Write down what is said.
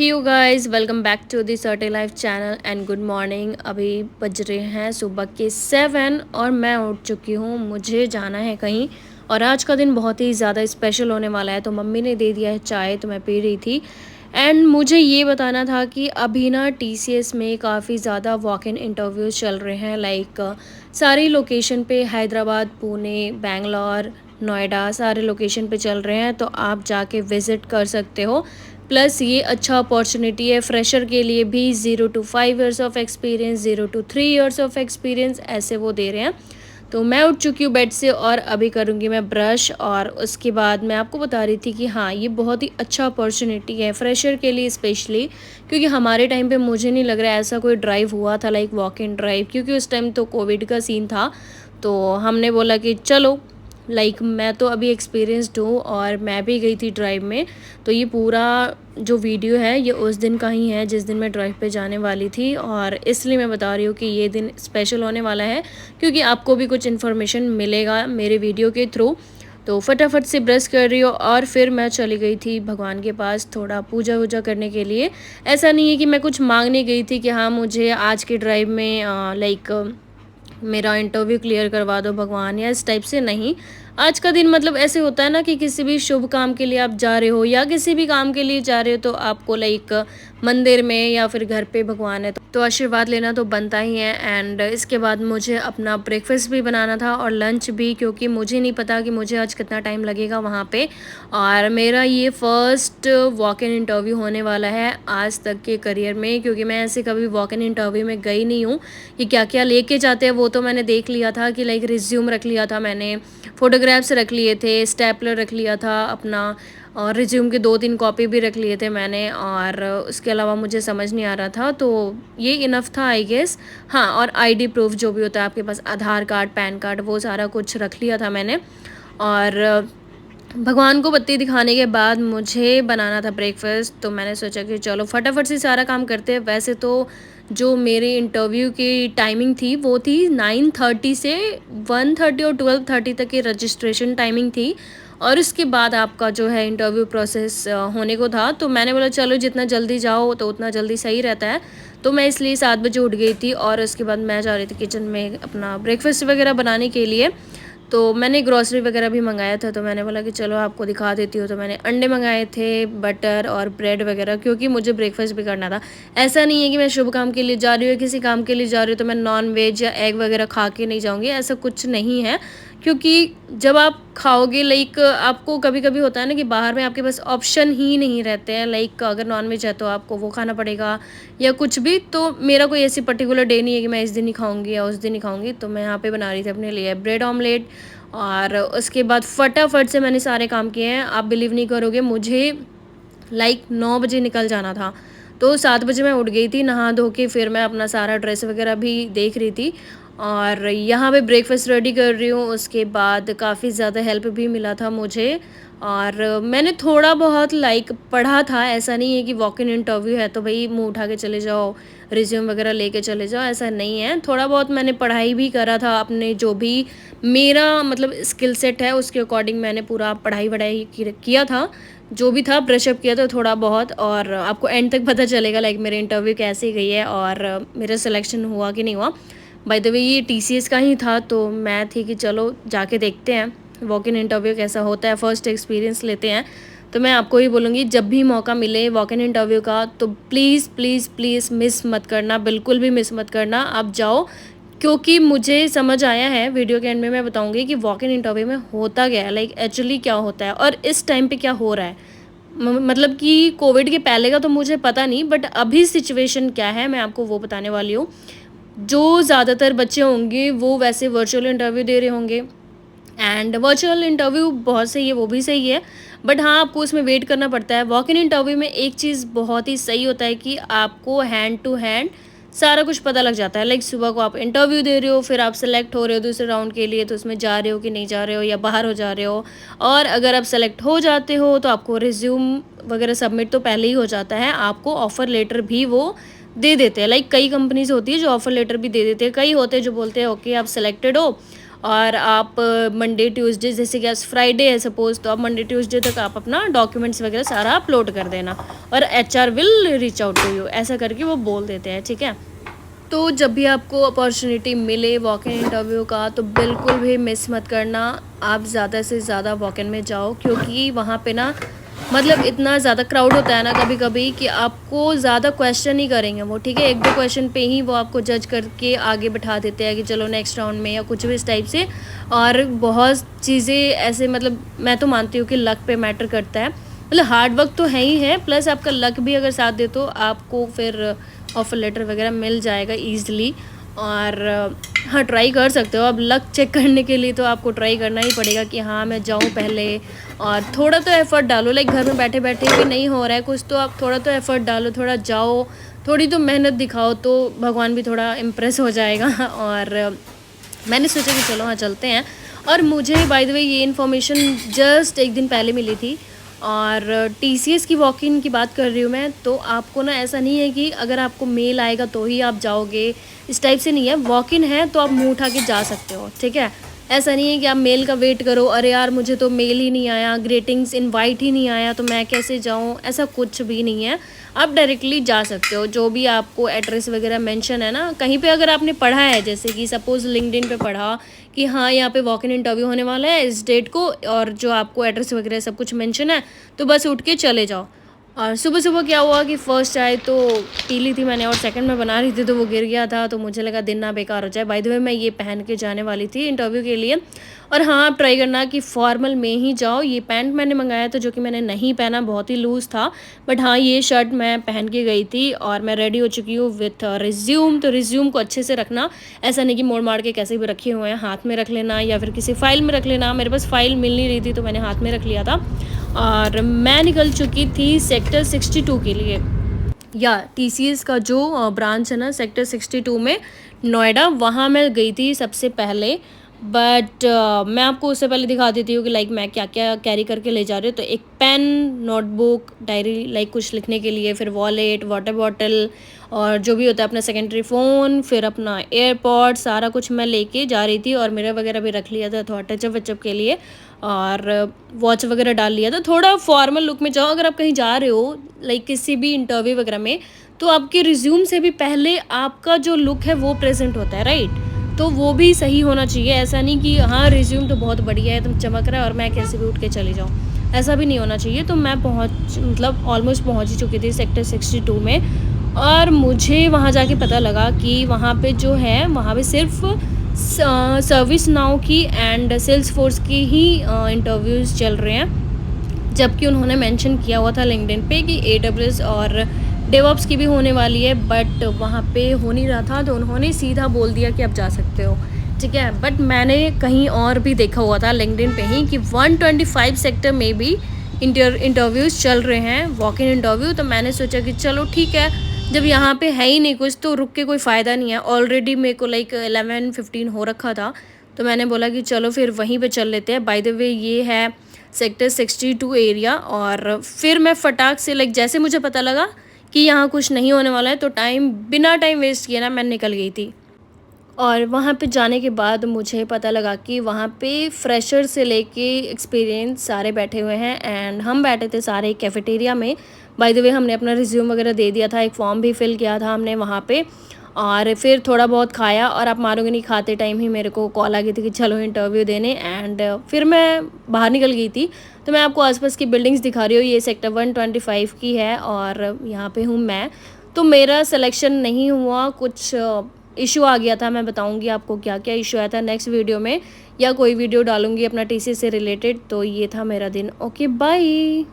Hey you guys, welcome back to the सर्टे life channel and good morning. अभी बज रहे हैं सुबह के 7 और मैं उठ चुकी हूँ। मुझे जाना है कहीं और आज का दिन बहुत ही ज़्यादा स्पेशल होने वाला है। तो मम्मी ने दे दिया है चाय, तो मैं पी रही थी। एंड मुझे ये बताना था कि अभी ना टीसीएस में काफ़ी ज़्यादा वॉक इन इंटरव्यूज़ चल रहे हैं। सारी लोकेशन पे, हैदराबाद, पुणे, बेंगलोर, नोएडा, सारे लोकेशन पे चल रहे हैं। तो आप जाके विज़िट कर सकते हो। प्लस ये अच्छा अपॉर्चुनिटी है फ्रेशर के लिए भी। 0 to 5 years of experience, 0 to 3 years of experience, ऐसे वो दे रहे हैं। तो मैं उठ चुकी हूँ बेड से और अभी करूँगी मैं ब्रश। और उसके बाद मैं आपको बता रही थी कि हाँ, ये बहुत ही अच्छा अपॉर्चुनिटी है फ्रेशर के लिए स्पेशली, क्योंकि हमारे टाइम पे मुझे नहीं लग रहा है ऐसा कोई ड्राइव हुआ था, लाइक वॉक इन ड्राइव, क्योंकि उस टाइम तो कोविड का सीन था। तो हमने बोला कि चलो, मैं तो अभी एक्सपीरियंस्ड हूँ और मैं भी गई थी ड्राइव में। तो ये पूरा जो वीडियो है ये उस दिन का ही है जिस दिन मैं ड्राइव पे जाने वाली थी, और इसलिए मैं बता रही हूँ कि ये दिन स्पेशल होने वाला है, क्योंकि आपको भी कुछ इन्फॉर्मेशन मिलेगा मेरे वीडियो के थ्रू। तो फटाफट से ब्रश कर रही हूँ और फिर मैं चली गई थी भगवान के पास थोड़ा पूजा वूजा करने के लिए। ऐसा नहीं है कि मैं कुछ मांगने गई थी कि हाँ, मुझे आज के ड्राइव में मेरा इंटरव्यू क्लियर करवा दो भगवान, या इस टाइप से नहीं। आज का दिन मतलब ऐसे होता है ना कि किसी भी शुभ काम के लिए आप जा रहे हो या किसी भी काम के लिए जा रहे हो, तो आपको मंदिर में या फिर घर पे भगवान है तो आशीर्वाद लेना तो बनता ही है। एंड इसके बाद मुझे अपना ब्रेकफास्ट भी बनाना था और लंच भी, क्योंकि मुझे नहीं पता कि मुझे आज कितना टाइम लगेगा वहाँ पे। और मेरा ये फर्स्ट वॉक इन इंटरव्यू होने वाला है आज तक के करियर में, क्योंकि मैं ऐसे कभी वॉक इन इंटरव्यू में गई नहीं हूँ। कि क्या क्या लेके जाते हैं वो तो मैंने देख लिया था कि रिज्यूम रख लिया था मैंने, फ़ोटोग्राफ्स रख लिए थे, स्टेपलर रख लिया था अपना, और रिज्यूम के 2-3 कॉपी भी रख लिए थे मैंने। और उसके अलावा मुझे समझ नहीं आ रहा था, तो ये इनफ था आई गेस। हाँ, और आईडी प्रूफ जो भी होता है आपके पास, आधार कार्ड, पैन कार्ड, वो सारा कुछ रख लिया था मैंने। और भगवान को बत्ती दिखाने के बाद मुझे बनाना था ब्रेकफास्ट, तो मैंने सोचा कि चलो फटाफट से सारा काम करते हैं। वैसे तो जो मेरे इंटरव्यू की टाइमिंग थी वो थी 9:30 से 1:30 और 12:30 तक की रजिस्ट्रेशन टाइमिंग थी, और उसके बाद आपका जो है इंटरव्यू प्रोसेस होने को था। तो मैंने बोला चलो जितना जल्दी जाओ तो उतना जल्दी सही रहता है। तो मैं इसलिए 7 बजे उठ गई थी और उसके बाद मैं जा रही थी किचन में अपना ब्रेकफास्ट वगैरह बनाने के लिए। तो मैंने ग्रॉसरी वगैरह भी मंगाया था, तो मैंने बोला कि चलो आपको दिखा देती हूँ। तो मैंने अंडे मंगाए थे, बटर और ब्रेड वगैरह, क्योंकि मुझे ब्रेकफास्ट भी करना था। ऐसा नहीं है कि मैं शुभ काम के लिए जा रही हूँ, किसी काम के लिए जा रही हूँ तो मैं नॉन वेज या एग वगैरह खा के नहीं जाऊँगी, ऐसा कुछ नहीं है। क्योंकि जब आप खाओगे, आपको कभी कभी होता है ना कि बाहर में आपके पास ऑप्शन ही नहीं रहते हैं। अगर नॉन वेज है तो आपको वो खाना पड़ेगा या कुछ भी। तो मेरा कोई ऐसी पर्टिकुलर डे नहीं है कि मैं इस दिन ही खाऊंगी या उस दिन ही खाऊंगी। तो मैं यहाँ पे बना रही थी अपने लिए ब्रेड ऑमलेट, और उसके बाद फटाफट से मैंने सारे काम किए हैं। आप बिलीव नहीं करोगे, मुझे 9 बजे निकल जाना था। तो 7 बजे मैं उठ गई थी नहा धो के, फिर मैं अपना सारा ड्रेस वगैरह भी देख रही थी और यहाँ पे ब्रेकफास्ट रेडी कर रही हूँ। उसके बाद काफ़ी ज़्यादा हेल्प भी मिला था मुझे, और मैंने थोड़ा बहुत पढ़ा था। ऐसा नहीं है कि वॉक इन इंटरव्यू है तो भाई मुँह उठा के चले जाओ, रिज्यूम वगैरह लेके चले जाओ, ऐसा नहीं है। थोड़ा बहुत मैंने पढ़ाई भी करा था, अपने जो भी मेरा मतलब स्किल सेट है उसके अकॉर्डिंग मैंने पूरा पढ़ाई वढ़ाई किया था, जो भी था ब्रशअप किया था थोड़ा बहुत। और आपको एंड तक पता चलेगा मेरे इंटरव्यू कैसी गई है और मेरा सिलेक्शन हुआ कि नहीं हुआ। बाय द वे ये टीसीएस का ही था, तो मैं थी कि चलो जाके देखते हैं वॉक इन इंटरव्यू कैसा होता है, फर्स्ट एक्सपीरियंस लेते हैं। तो मैं आपको ही बोलूँगी, जब भी मौका मिले वॉक इन इंटरव्यू का तो प्लीज़ प्लीज़ प्लीज़ मिस मत करना, बिल्कुल भी मिस मत करना, आप जाओ। क्योंकि मुझे समझ आया है, वीडियो के एंड में मैं बताऊंगी कि वॉक इन इंटरव्यू में होता क्या है, एक्चुअली क्या होता है और इस टाइम पे क्या हो रहा है। मतलब कि कोविड के पहले का तो मुझे पता नहीं, बट अभी सिचुएशन क्या है मैं आपको वो बताने वाली हूँ। जो ज़्यादातर बच्चे होंगे वो वैसे वर्चुअल इंटरव्यू दे रहे होंगे, एंड वर्चुअल इंटरव्यू बहुत सही है, वो भी सही है, बट हाँ आपको उसमें वेट करना पड़ता है। वॉक इन इंटरव्यू में एक चीज़ बहुत ही सही होता है कि आपको हैंड टू हैंड सारा कुछ पता लग जाता है। सुबह को आप इंटरव्यू दे रहे हो, फिर आप सेलेक्ट हो रहे हो दूसरे राउंड के लिए, तो उसमें जा रहे हो कि नहीं जा रहे हो या बाहर हो जा रहे हो। और अगर आप सेलेक्ट हो जाते हो तो आपको रिज्यूम वगैरह सबमिट तो पहले ही हो जाता है, आपको ऑफ़र लेटर भी वो दे देते हैं। कई कंपनीज होती है जो ऑफ़र लेटर भी दे देते हैं, कई होते हैं जो बोलते हैं ओके आप सेलेक्टेड हो और आप मंडे ट्यूसडे, जैसे कि आज फ्राइडे है सपोज़, तो आप मंडे ट्यूसडे तक आप अपना डॉक्यूमेंट्स वगैरह सारा अपलोड कर देना और HR will reach out to you, ऐसा करके वो बोल देते हैं, ठीक है। तो जब भी आपको अपॉर्चुनिटी मिले वॉक इन इंटरव्यू का, तो बिल्कुल भी मिस मत करना। आप ज़्यादा से ज़्यादा वॉक इन में जाओ, क्योंकि वहाँ पे ना मतलब इतना ज़्यादा क्राउड होता है ना कभी कभी कि आपको ज़्यादा क्वेश्चन ही करेंगे वो, ठीक है। एक दो क्वेश्चन पे ही वो आपको जज करके आगे बैठा देते हैं कि चलो नेक्स्ट राउंड में, या कुछ भी इस टाइप से। और बहुत चीज़ें ऐसे, मतलब मैं तो मानती हूँ कि लक पे मैटर करता है। मतलब हार्ड वर्क तो है ही है, प्लस आपका लक भी अगर साथ दे तो आपको फिर ऑफ़र लेटर वगैरह मिल जाएगा ईज़िली। और हाँ, ट्राई कर सकते हो। अब लक चेक करने के लिए तो आपको ट्राई करना ही पड़ेगा कि हाँ मैं जाऊँ पहले, और थोड़ा तो एफ़र्ट डालो। लाइक घर में बैठे बैठे भी नहीं हो रहा है कुछ, तो आप थोड़ा तो एफ़र्ट डालो, थोड़ा जाओ, थोड़ी तो मेहनत दिखाओ, तो भगवान भी थोड़ा इम्प्रेस हो जाएगा। और मैंने सोचा कि चलो हाँ चलते हैं। और मुझे बाय द वे ये इन्फॉर्मेशन जस्ट एक दिन पहले मिली थी। और टीसीएस की वॉक इन की बात कर रही हूँ मैं, तो आपको ना ऐसा नहीं है कि अगर आपको मेल आएगा तो ही आप जाओगे, इस टाइप से नहीं है। वॉक इन है तो आप मुँह उठा के जा सकते हो, ठीक है। ऐसा नहीं है कि आप मेल का वेट करो, अरे यार मुझे तो मेल ही नहीं आया, ग्रीटिंग्स इनवाइट ही नहीं आया, तो मैं कैसे जाऊँ, ऐसा कुछ भी नहीं है। आप डायरेक्टली जा सकते हो। जो भी आपको एड्रेस वगैरह मेंशन है ना, कहीं पे अगर आपने पढ़ा है, जैसे कि सपोज़ लिंक्डइन पे पढ़ा कि हाँ यहाँ पे वॉक इन इंटरव्यू होने वाला है इस डेट को, और जो आपको एड्रेस वगैरह सब कुछ मेंशन है, तो बस उठ के चले जाओ। और सुबह सुबह क्या हुआ कि फ़र्स्ट चाय तो पी ली थी मैंने, और सेकंड में बना रही थी तो वो गिर गया था, तो मुझे लगा दिन ना बेकार हो जाए। बाय द वे मैं ये पहन के जाने वाली थी इंटरव्यू के लिए। और हाँ, आप ट्राई करना कि फॉर्मल में ही जाओ। ये पैंट मैंने मंगाया था जो कि मैंने नहीं पहना, बहुत ही लूज़ था, बट हाँ ये शर्ट मैं पहन के गई थी। और मैं रेडी हो चुकी हूँ विथ रिज्यूम। तो रिज्यूम को अच्छे से रखना, ऐसा नहीं कि मोड़ मार के कैसे भी रखे हुए हैं, हाथ में रख लेना या फिर किसी फाइल में रख लेना। मेरे पास फाइल मिल नहीं रही थी तो मैंने हाथ में रख लिया था। और मैं निकल चुकी थी सेक्टर 62 के लिए, या टीसीएस का जो ब्रांच है ना सेक्टर 62 में, नोएडा, वहाँ मैं गई थी सबसे पहले। बट मैं आपको उससे पहले दिखा देती हूँ कि लाइक मैं क्या क्या कैरी करके ले जा रही हूँ। तो एक पेन, नोटबुक, डायरी, लाइक कुछ लिखने के लिए, फिर वॉलेट, वाटर बॉटल, और जो भी होता है अपना सेकेंडरी फ़ोन, फिर अपना एयरपॉड, सारा कुछ मैं लेके जा रही थी। और मिरर वगैरह भी रख लिया था थोड़ा टचअप वचअप के लिए, और वॉच वगैरह डाल लिया था। थोड़ा फॉर्मल लुक में जाओ अगर आप कहीं जा रहे हो, लाइक किसी भी इंटरव्यू वगैरह में, तो आपके रिज्यूम से भी पहले आपका जो लुक है वो प्रेजेंट होता है, राइट। तो वो भी सही होना चाहिए। ऐसा नहीं कि हाँ रिज्यूम तो बहुत बढ़िया है, एकदम चमक रहा है और मैं कैसे भी उठ के चली जाऊँ, ऐसा भी नहीं होना चाहिए। तो मैं मतलब ऑलमोस्ट पहुँच ही चुकी थी सेक्टर 62 में। और मुझे वहाँ जाके पता लगा कि वहाँ पे जो है, वहाँ पे सिर्फ सर्विस नाउ की एंड सेल्स फोर्स की ही इंटरव्यूज़ चल रहे हैं, जबकि उन्होंने मेंशन किया हुआ था लिंक्डइन पे कि AWS और डेवऑप्स की भी होने वाली है, बट वहाँ पे हो नहीं रहा था, तो उन्होंने सीधा बोल दिया कि आप जा सकते हो, ठीक है। बट मैंने कहीं और भी देखा हुआ था लिंक्डइन पे ही कि 125 सेक्टर में भी इंटरव्यूज़ चल रहे हैं, वॉक इन इंटरव्यू। तो मैंने सोचा कि चलो ठीक है, जब यहाँ पे है ही नहीं कुछ तो रुक के कोई फ़ायदा नहीं है। ऑलरेडी मेरे को लाइक 11:15 हो रखा था, तो मैंने बोला कि चलो फिर वहीं पे चल लेते हैं। बाय द वे ये है सेक्टर 62 एरिया। और फिर मैं फटाक से, लाइक जैसे मुझे पता लगा कि यहाँ कुछ नहीं होने वाला है, तो बिना टाइम वेस्ट किए ना मैं निकल गई थी। और वहाँ पे जाने के बाद मुझे पता लगा कि वहाँ पे फ्रेशर से लेके एक्सपीरियंस सारे बैठे हुए हैं, एंड हम बैठे थे सारे कैफेटेरिया में। बाय द वे हमने अपना रिज्यूम वगैरह दे दिया था, एक फॉर्म भी फिल किया था हमने वहाँ पे, और फिर थोड़ा बहुत खाया। और आप मारोगे नहीं, खाते टाइम ही मेरे को कॉल आ गई थी कि चलो इंटरव्यू देने, एंड फिर मैं बाहर निकल गई थी। तो मैं आपको आसपास की बिल्डिंग्स दिखा रही हूँ, ये सेक्टर 125 की है और यहाँ पे हूँ मैं। तो मेरा सिलेक्शन नहीं हुआ, कुछ इशू आ गया था। मैं बताऊंगी आपको क्या क्या इशू आया था नेक्स्ट वीडियो में, या कोई वीडियो डालूंगी अपना टीसी से रिलेटेड। तो ये था मेरा दिन। Okay bye.